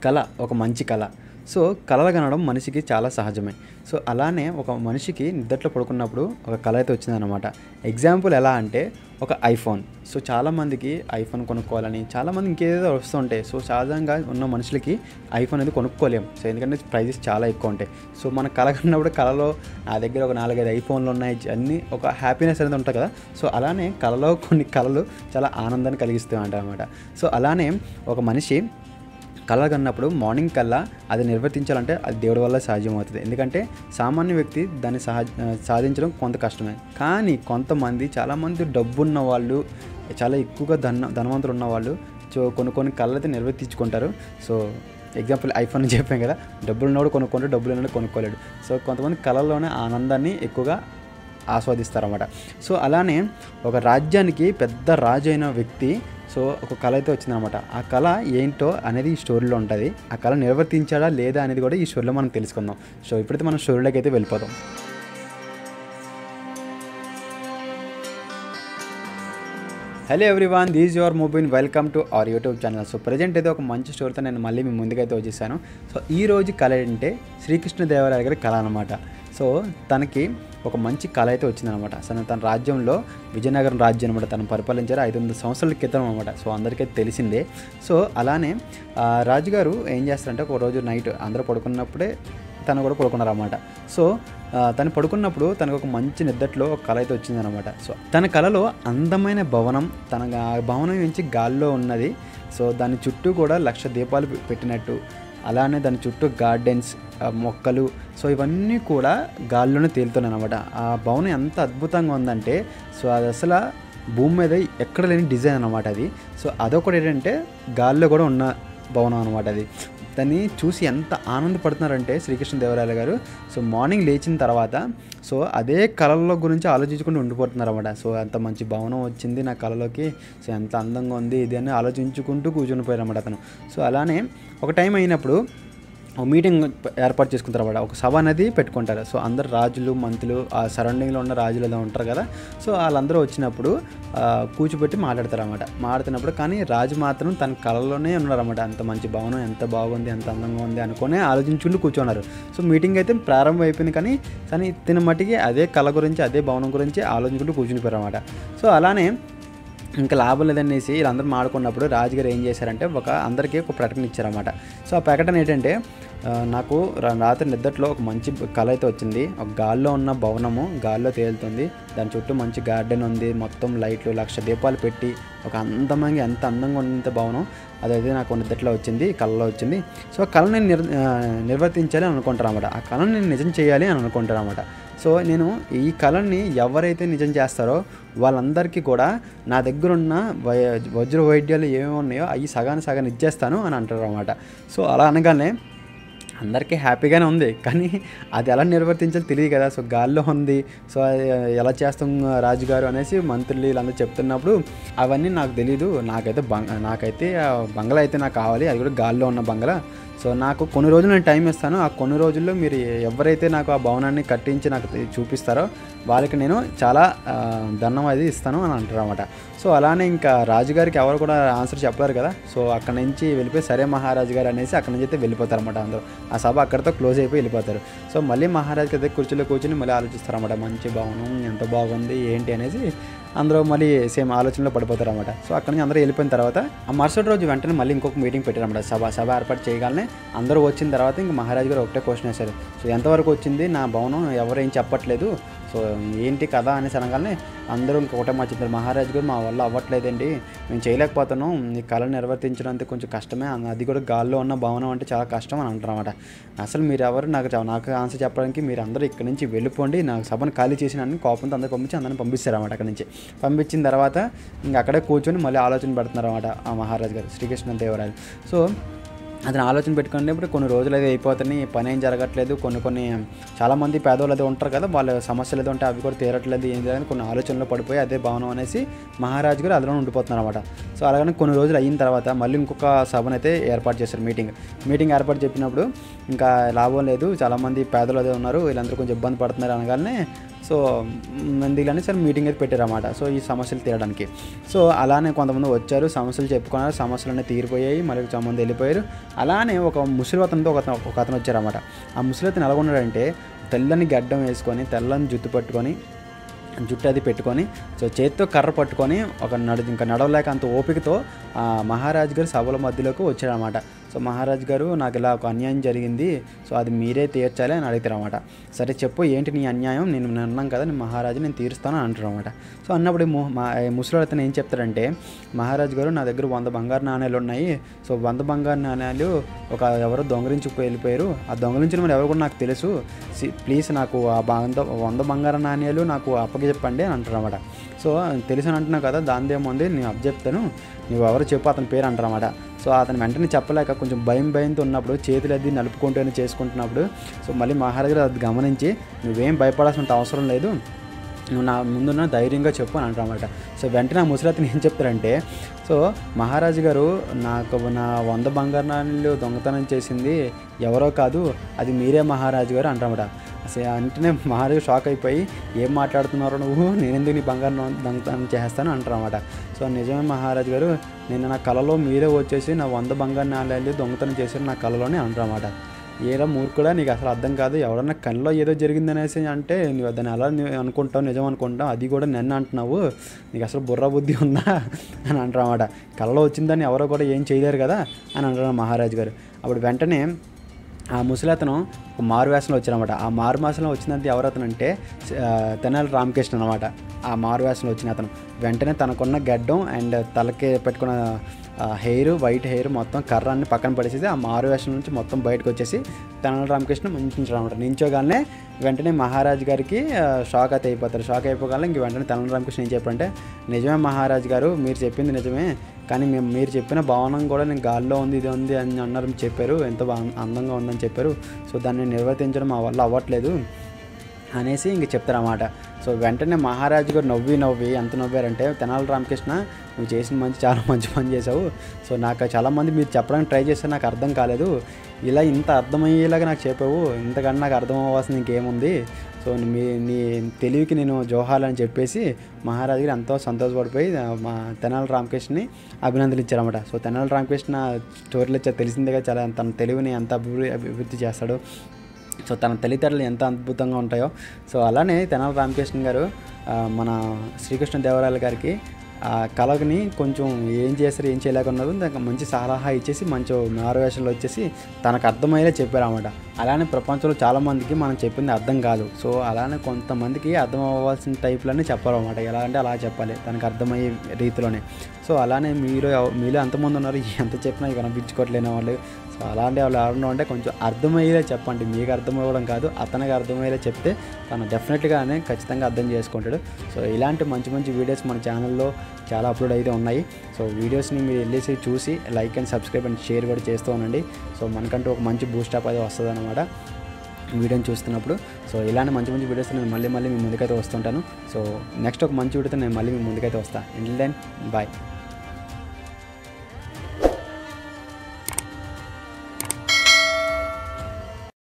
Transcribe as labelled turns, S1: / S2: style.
S1: కళ ఒక మంచి కళ. సో, కలలు కనడం మనిషికి చాలా సహజమే. సో, అలానే ఒక మనిషికి నిద్దట్లో పడుకున్నప్పుడు ఒక కల అయితే వచ్చిందనమాట. ఎగ్జాంపుల్ ఎలా అంటే ఒక ఐఫోన్. సో, చాలామందికి ఐఫోన్ కొనుక్కోవాలని చాలామంది ఇంకేదేదో వస్తూ ఉంటాయి. సో, సహజంగా ఉన్న మనుషులకి ఐఫోన్ అనేది కొనుక్కోలేం. సో, ఎందుకంటే ప్రైజెస్ చాలా ఎక్కువ ఉంటాయి. సో, మన కల కన్నప్పుడు కలలో నా దగ్గర ఒక 4, 5 ఐఫోన్లు ఉన్నాయి అన్నీ ఒక హ్యాపీనెస్ అనేది ఉంటుంది కదా. సో, అలానే కలలో కొన్ని కలలు చాలా ఆనందాన్ని కలిగిస్తూ ఉంటాయన్నమాట. సో, అలానే ఒక మనిషి కల కన్నప్పుడు మార్నింగ్ కల్లా అది నిర్వర్తించాలంటే అది దేవుడి వల్ల సాధ్యమవుతుంది. ఎందుకంటే సామాన్య వ్యక్తి దాన్ని సాధించడం కొంత కష్టమే. కానీ కొంతమంది చాలామంది డబ్బున్న వాళ్ళు, చాలా ఎక్కువగా ధనవంతులు ఉన్నవాళ్ళు కొన్ని కళలు అయితే నిర్వర్తించుకుంటారు. సో, ఎగ్జాంపుల్ ఐఫోన్ చెప్పాం కదా, డబ్బులు ఉన్నవాడు కొనుక్కుంటాడు, డబ్బులు ఉన్నవాడు కొనుక్కోలేడు. సో, కొంతమంది కళల్లోనే ఆనందాన్ని ఎక్కువగా ఆస్వాదిస్తారన్నమాట. సో, అలానే ఒక రాజ్యానికి పెద్ద రాజు అయిన వ్యక్తి ఒక కళ అయితే వచ్చిందనమాట. ఆ కళ ఏంటో అనేది ఈ స్టోరీలో ఉంటుంది. ఆ కళ నిర్వర్తించాడా లేదా అనేది కూడా ఈ స్టోరీలో మనం తెలుసుకుందాం. సో, ఇప్పుడైతే మనం స్టోరీలోకి అయితే వెళ్ళిపోదాం. Hello everyone, this is your Mubeen. Welcome to our YouTube channel. So, present అయితే ఒక మంచి స్టోరీతో నేను మళ్ళీ మీ ముందుకైతే వచ్చేసాను. సో, ఈరోజు కళ ఏంటంటే శ్రీకృష్ణదేవరాయ గారి కళ అనమాట. సో, తనకి ఒక మంచి కళ అయితే వచ్చిందనమాట. అసలు తన రాజ్యంలో విజయనగరం రాజ్యం అనమాట తను పరిపాలించారు 500 సంవత్సరాల క్రితం అనమాట. సో, అందరికీ తెలిసిందే. సో, అలానే రాజుగారు ఏం చేస్తారంటే ఒక రోజు నైట్ అందరూ పడుకున్నప్పుడే తను కూడా పడుకున్నారన్నమాట. సో, తను పడుకున్నప్పుడు తనకు ఒక మంచి నిద్దట్లో ఒక కళ అయితే వచ్చిందనమాట. సో, తన కళలో అందమైన భవనం, తన భవనం నుంచి గాల్లో ఉన్నది. సో, దాని చుట్టూ కూడా 1,00,000 దీపాలు పెట్టినట్టు, అలానే దాని చుట్టూ గార్డెన్స్, మొక్కలు, సో ఇవన్నీ కూడా గాల్లోనే తేలుతున్నాయి అనమాట. ఆ భవనం ఎంత అద్భుతంగా ఉందంటే సో అది అసలు భూమి మీద ఎక్కడ లేని డిజైన్ అనమాట అది. సో అదొకటి ఏంటంటే గాల్లో కూడా ఉన్న భవనం అనమాట అది. దాన్ని చూసి ఎంత ఆనందపడుతున్నారంటే శ్రీకృష్ణదేవరాయలు గారు. సో మార్నింగ్ లేచిన తర్వాత సో అదే కళల గురించి ఆలోచించుకుంటూ ఉండిపోతున్నారు అనమాట. సో అంత మంచి భవనం వచ్చింది నా కళలోకి, సో ఎంత అందంగా ఉంది ఇది అని ఆలోచించుకుంటూ కూర్చుని పోయారు అన్నమాట అతను. సో అలానే ఒక టైం అయినప్పుడు ఒక మీటింగ్ ఏర్పాటు చేసుకుంటారు అన్నమాట. ఒక సభ అనేది పెట్టుకుంటారు. సో అందరు రాజులు, మంత్రులు, ఆ సరౌండింగ్లో ఉన్న రాజులు ఏదో ఉంటారు కదా. సో వాళ్ళందరూ వచ్చినప్పుడు కూర్చోబెట్టి మాట్లాడతారు అన్నమాట. మాట్లాడుతున్నప్పుడు కానీ రాజు మాత్రం తన కళలోనే ఉన్నారన్నమాట. అంత మంచి భవనం ఎంత బాగుంది, ఎంత అందంగా ఉంది అనుకుని ఆలోచించుకుంటూ కూర్చున్నారు. సో మీటింగ్ అయితే ప్రారంభం అయిపోయింది. కానీ తిన మట్టికి అదే కళ గురించి, అదే భవనం గురించి ఆలోచించుకుంటూ కూర్చునిపోయారు అన్నమాట. సో అలానే ఇంకా లాభం లేదనేసి వీళ్ళందరూ మాడుకున్నప్పుడు రాజుగారు ఏం చేశారంటే అందరికీ ఒక ప్రకటన ఇచ్చారన్నమాట. సో ఆ ప్రకటన ఏంటంటే నాకు రాత్రి నిద్దట్లో ఒక మంచి కళ అయితే వచ్చింది. ఒక గాల్లో ఉన్న భవనము గాల్లో తేలుతుంది, దాని చుట్టూ మంచి గార్డెన్ ఉంది, మొత్తం లైట్లు 1,00,000 దీపాలు పెట్టి ఒక అందమైన ఎంత అందంగా ఉన్నంత భవనం అదైతే నాకు నిద్దట్లో వచ్చింది, కళలో వచ్చింది. సో కళను నేను నిర్వర్తించాలి అని అనుకుంటాను అన్నమాట. ఆ కళను నేను నిజం చేయాలి అని అనుకుంటాను అన్నమాట. సో నేను ఈ కళని ఎవరైతే నిజం చేస్తారో వాళ్ళందరికీ కూడా నా దగ్గర ఉన్న వజ్ర వైద్యాలు ఏమేమి ఉన్నాయో అవి సగాన్ని ఇచ్చేస్తాను అని అంటారు అన్నమాట. సో అలా అనగానే అందరికీ హ్యాపీగానే ఉంది, కానీ అది ఎలా నిర్వర్తించాలో తెలియదు కదా. సో గాల్లో ఉంది, సో ఎలా చేస్తాం రాజుగారు అనేసి మంత్రులు వీళ్ళందరూ చెప్తున్నప్పుడు అవన్నీ నాకు తెలీదు, నాకైతే బంగ్లా అయితే నాకు కావాలి, అది కూడా గాల్లో ఉన్న బంగ్లా. సో నాకు కొన్ని రోజులు నేను టైం ఇస్తాను, ఆ కొన్ని రోజుల్లో మీరు ఎవరైతే నాకు ఆ భవనాన్ని కట్టించి నాకు చూపిస్తారో వాళ్ళకి నేను చాలా ధనం అది ఇస్తాను అని అంటారు అన్నమాట. సో అలానే ఇంకా రాజుగారికి ఎవరు కూడా ఆన్సర్ చెప్పలేరు కదా. సో అక్కడ నుంచి వెళ్ళిపోయి సరే మహారాజు గారు అనేసి అక్కడ నుంచి అయితే వెళ్ళిపోతారు అన్నమాట. అందరూ ఆ సభ అక్కడితో క్లోజ్ అయిపోయి వెళ్ళిపోతారు. సో మళ్ళీ మహారాజు అయితే కుర్చీలో కూర్చొని మళ్ళీ ఆలోచిస్తారు అన్నమాట. మంచి భవనం ఎంత బాగుంది ఏంటి అనేసి అందరూ మళ్ళీ సేమ్ ఆలోచనలో పడిపోతారు అన్నమాట. సో అక్కడి నుంచి అందరూ వెళ్ళిపోయిన తర్వాత ఆ మరుసటి రోజు వెంటనే మళ్ళీ ఇంకొక మీటింగ్ పెట్టారన్నమాట. సభ ఏర్పాటు చేయగానే అందరూ వచ్చిన తర్వాత ఇంకా మహారాజు గారు ఒకటే క్వశ్చన్ వేశారు. సో ఎంతవరకు వచ్చింది నా భవనం, ఎవరేం చెప్పట్లేదు, సో ఏంటి కదా అనేసి అనగానే అందరూ ఇంకొకటే చెప్తారు, మహారాజు గారు మా వల్ల అవ్వట్లేదండి, మేము చేయలేకపోతున్నాం, ఈ కళను నిర్వర్తించడం కొంచెం కష్టమే, అది కూడా గాల్లో ఉన్న భవనం అంటే చాలా కష్టం అని అంటారు అన్నమాట. అసలు మీరు ఎవరు నాకు ఆన్సర్ చెప్పడానికి, మీరు అందరూ ఇక్కడి నుంచి వెళ్ళిపోండి, నాకు సభను ఖాళీ చేసిన కోపంతో అందరిని పంపిస్తారు అన్నమాట. అక్కడి నుంచి పంపించిన తర్వాత ఇంకా అక్కడే కూర్చొని మళ్ళీ ఆలోచన పెడుతున్నారు అన్నమాట ఆ మహారాజు గారు శ్రీకృష్ణదేవరాయలు. సో అతను ఆలోచన పెట్టుకునేప్పుడు కొన్ని రోజులు అయితే అయిపోతున్నాయి, పని ఏం జరగట్లేదు, కొన్ని చాలామంది పేదవాళ్ళు అయితే ఉంటారు కదా, వాళ్ళ సమస్యలు ఏదో ఉంటే అవి కూడా తీరట్లేదు, ఏం చేయాలని కొన్ని ఆలోచనలో పడిపోయి అదే భవనం అనేసి మహారాజు గారు అందులో ఉండిపోతున్నారు అనమాట. సో అలాగనే కొన్ని రోజులు అయిన తర్వాత మళ్ళీ ఇంకొక సభను అయితే ఏర్పాటు చేశారు. మీటింగ్ ఏర్పాటు చెప్పినప్పుడు ఇంకా లాభం లేదు, చాలామంది పేదలు అదే ఉన్నారు, వీళ్ళందరూ కొంచెం ఇబ్బంది పడుతున్నారు అనగానే సో మందిగానే సరే మీటింగ్ అయితే పెట్టారన్నమాట. సో ఈ సమస్యలు తీరడానికి. సో అలానే కొంతమంది వచ్చారు, సమస్యలు చెప్పుకున్నారు, సమస్యలు అనేవి తీరిపోయాయి, మళ్ళీ చాలామంది వెళ్ళిపోయారు. అలానే ఒక ముసలితనంతో ఒక అతను వచ్చారన్నమాట. ఆ ముసలితను ఎలా ఉన్నాడంటే తెల్లని గడ్డం వేసుకొని, తెల్లని జుట్టు పట్టుకొని, జుట్టు అది పెట్టుకొని, సో చేత్తో కర్ర పట్టుకొని ఇంకా నడవలేక అంత ఓపికతో మహారాజు గారు సభల మధ్యలోకి వచ్చాడనమాట. సో మహారాజు గారు నాకు ఇలా ఒక అన్యాయం జరిగింది, సో అది మీరే తీర్చాలి అని అడుగుతారన్నమాట. సరే చెప్పు ఏంటి నీ అన్యాయం, నేను అన్నాం కదా నేను మహారాజు నేను తీరుస్తాను అని అంటారన్నమాట. సో అన్నప్పుడు ముసలి అతను ఏం చెప్తారంటే, మహారాజు గారు నా దగ్గర 100 బంగారు నాణ్యాలు ఉన్నాయి, సో 100 బంగారు నాణ్యాలు ఎవరో దొంగలించి వెళ్ళిపోయారు, ఆ దొంగలించిన వాళ్ళు ఎవరు కూడా నాకు తెలుసు, ప్లీజ్ నాకు ఆ 100 బంగారు నాణ్యాలు నాకు అప్పగిచెప్పండి అని అంటారన్నమాట. సో తెలుసు అని అంటున్నావు కదా దానిదేముంది, నేను అప్పచెప్తాను, నువ్వు ఎవరు చెప్పు అతని పేరు అంటారన్నమాట. సో అతను వెంటనే చెప్పలేక కొంచెం భయంతో ఉన్నప్పుడు చేతులు అది నలుపుకుంటూనే చేసుకుంటున్నప్పుడు సో మళ్ళీ మహారాజు గారు అది గమనించి నువ్వేం భయపడాల్సినంత అవసరం లేదు, నువ్వు నా ముందున్న ధైర్యంగా చెప్పు అని అంటారన్నమాట. సో వెంటనే ఆ ముసలితను ఏం చెప్తారంటే, సో మహారాజు గారు నాకు నా 100 బంగారు నాణ్యాలు దొంగతనం చేసింది ఎవరో కాదు, అది మీరే మహారాజు గారు అంటారన్నమాట. అసలు వెంటనే మహారాజు షాక్ అయిపోయి ఏం మాట్లాడుతున్నారో నువ్వు, నేనెందుకు నీ బంగారు దొంగతనం చేస్తాను అంటారన్నమాట. సో నిజమే మహారాజు గారు, నేను నా కళలో మీరే వచ్చేసి నా 100 బంగారు నాణ్యాలు దొంగతనం చేశారు నా కళలోనే అంటారన్నమాట. ఏరా మూర్ఖుడా, నీకు అసలు అర్థం కాదు, ఎవరన్నా కళ్ళలో ఏదో జరిగిందనేసి అంటే నువ్వు దాన్ని ఎలా అనుకుంటావు, నిజం అనుకుంటావు, అది కూడా నన్ను అంటున్నావు, నీకు అసలు బుర్ర బుద్ధి ఉందా అని అంటారన్నమాట. కళ్ళలో వచ్చిందని ఎవరో కూడా ఏం చేయలేరు కదా అని అంటారు మహారాజు గారు. అప్పుడు వెంటనే ఆ ముసలతను ఒక మారువేషంలో వచ్చారన్నమాట. ఆ మారువేషంలో వచ్చినంత ఎవరతను అంటే తెనాలి రామకృష్ణ అనమాట. ఆ మారువేషంలో వచ్చిన అతను వెంటనే తనకున్న గడ్డం అండ్ తలకి పెట్టుకున్న వైట్ హెయిర్ మొత్తం కర్రాన్ని పక్కన పడేసేసి ఆ మారువేషం నుంచి మొత్తం బయటకు వచ్చేసి తెనాలి రామకృష్ణ నించుంటారు అనమాట. నించోగానే వెంటనే మహారాజు గారికి షాక్ అయిపోతారు. షాక్ అయిపోగానే ఇంక వెంటనే తెనాలి రామకృష్ణ ఏం చెప్పారంటే, నిజమే మహారాజు గారు, మీరు చెప్పింది నిజమే, కానీ మీరు చెప్పిన భవనం కూడా నేను గాల్లో ఉంది, ఇది ఉంది అని అన్నారు, చెప్పారు, ఎంతో అందంగా ఉందని చెప్పారు, సో దాన్ని నిర్వర్తించడం మా వల్ల అవ్వట్లేదు అనేసి ఇంక చెప్తారన్నమాట. సో వెంటనే మహారాజు గారు నవ్వి ఎంత నవ్వారంటే, తెనాలి రామకృష్ణ నువ్వు చేసిన చాలా మంచి పని చేసావు, సో నాకు చాలామంది మీరు చెప్పడానికి ట్రై చేస్తే నాకు అర్థం కాలేదు, ఇలా ఇంత అర్థమయ్యేలాగా నాకు చెప్పావు, ఇంతకన్నా నాకు అర్థం అవ్వాల్సింది ఇంకేముంది, సో నీ తెలివికి నేను జోహాలు అని చెప్పేసి మహారాజు గారు ఎంతో సంతోషపడిపోయి మా తెనాలి రామకృష్ణని అభినందనలిచ్చారన్నమాట. సో తెనాలి రామకృష్ణ స్టోరీలో తెలిసిందిగా చాలా తన తెలివిని ఎంత అభివృద్ధి చేస్తాడో, సో తన తెలివితేటలు ఎంత అద్భుతంగా ఉంటాయో. సో అలానే తెనాలి రామకృష్ణ గారు మన శ్రీకృష్ణదేవరాయల గారికి కళని కొంచెం ఏం చేస్తారు ఏం చేయలేకున్నారు, దానికి మంచి సలహా ఇచ్చేసి మంచి మారువేషంలో వచ్చేసి తనకు అర్థమయ్యేలా చెప్పారన్నమాట. అలానే ప్రపంచంలో చాలామందికి మనం చెప్పింది అర్థం కాదు, సో అలానే కొంతమందికి అర్థం అవ్వాల్సిన టైప్లోనే చెప్పాలన్నమాట. ఎలా అంటే అలా చెప్పాలి తనకు అర్థమయ్యే రీతిలోనే. సో అలానే మీలో ఎంతమంది ఉన్నారు ఎంత చెప్పినా వినిపించుకోవట్లేని వాళ్ళు, సో అలాంటి వాళ్ళు ఎవరన్నా ఉంటే కొంచెం అర్థమయ్యేలా చెప్పండి, మీకు అర్థమవ్వడం కాదు అతనికి అర్థమయ్యేలా చెప్తే తను డెఫినెట్గానే ఖచ్చితంగా అర్థం చేసుకుంటాడు. సో ఇలాంటి మంచి వీడియోస్ మన ఛానల్లో చాలా అప్లోడ్ అయితే ఉన్నాయి. సో వీడియోస్ని మీరు వెళ్ళేసి చూసి like and subscribe and share కూడా చేస్తూ ఉండండి. సో మనకంటూ ఒక మంచి బూస్టప్ అయితే వస్తుంది అనమాట వీడియోని చూస్తున్నప్పుడు. సో ఇలాంటి మంచి వీడియోస్ నేను మళ్ళీ మీ ముందుకైతే వస్తుంటాను. సో నెక్స్ట్ ఒక మంచి వీడియోతో నేను మళ్ళీ మీ ముందుకైతే వస్తాను. Until then bye.